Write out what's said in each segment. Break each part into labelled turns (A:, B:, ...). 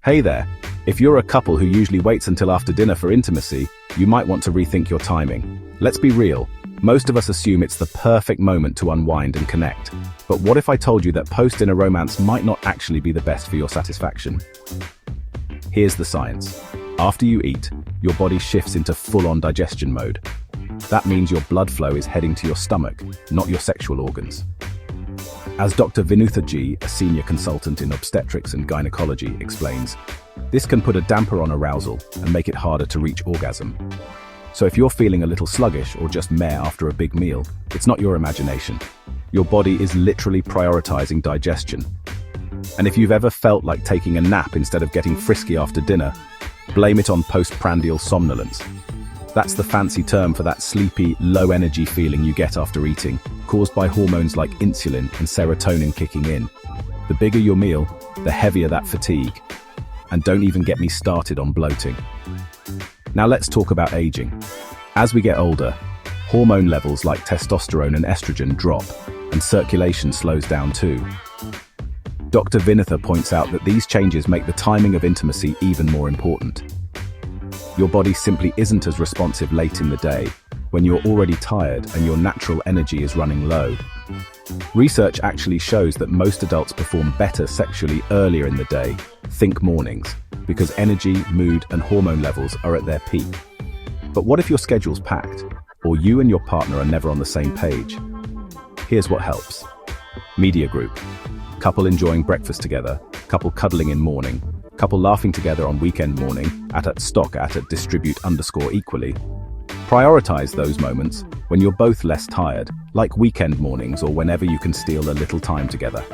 A: Hey there! If you're a couple who usually waits until after dinner for intimacy, you might want to rethink your timing. Let's be real, most of us assume it's the perfect moment to unwind and connect. But what if I told you that post-dinner romance might not actually be the best for your satisfaction? Here's the science. After you eat, your body shifts into full-on digestion mode. That means your blood flow is heading to your stomach, not your sexual organs. As Dr. Vinutha G, a senior consultant in obstetrics and gynecology, explains, this can put a damper on arousal and make it harder to reach orgasm. So if you're feeling a little sluggish or just meh after a big meal, it's not your imagination. Your body is literally prioritizing digestion. And if you've ever felt like taking a nap instead of getting frisky after dinner, blame it on postprandial somnolence. That's the fancy term for that sleepy, low-energy feeling you get after eating, caused by hormones like insulin and serotonin kicking in. The bigger your meal, the heavier that fatigue. And don't even get me started on bloating. Now let's talk about aging. As we get older, hormone levels like testosterone and estrogen drop, and circulation slows down too. Dr. Vinutha points out that these changes make the timing of intimacy even more important. Your body simply isn't as responsive late in the day, when you're already tired and your natural energy is running low. Research actually shows that most adults perform better sexually earlier in the day, think mornings, because energy, mood, and hormone levels are at their peak. But what if your schedule's packed, or you and your partner are never on the same page? Here's what helps. Media group. Couple enjoying breakfast together, couple cuddling in morning, couple laughing together on weekend morning, distribute_equally. Prioritize those moments when you're both less tired, like weekend mornings or whenever you can steal a little time together.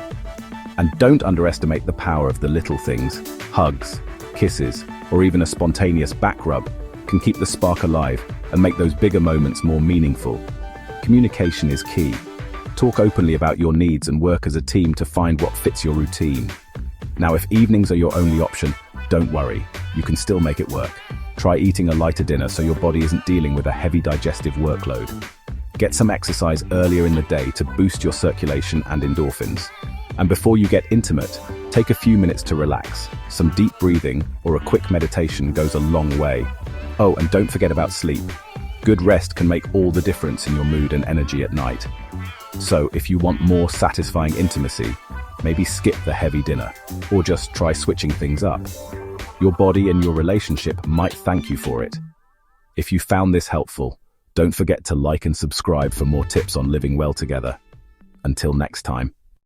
A: And don't underestimate the power of the little things. Hugs, kisses, or even a spontaneous back rub can keep the spark alive and make those bigger moments more meaningful. Communication is key. Talk openly about your needs and work as a team to find what fits your routine. Now, if evenings are your only option, don't worry, you can still make it work. Try eating a lighter dinner so your body isn't dealing with a heavy digestive workload. Get some exercise earlier in the day to boost your circulation and endorphins. And before you get intimate, take a few minutes to relax. Some deep breathing or a quick meditation goes a long way. Oh, and don't forget about sleep. Good rest can make all the difference in your mood and energy at night. So, if you want more satisfying intimacy, maybe skip the heavy dinner, or just try switching things up. Your body and your relationship might thank you for it. If you found this helpful, don't forget to like and subscribe for more tips on living well together. Until next time.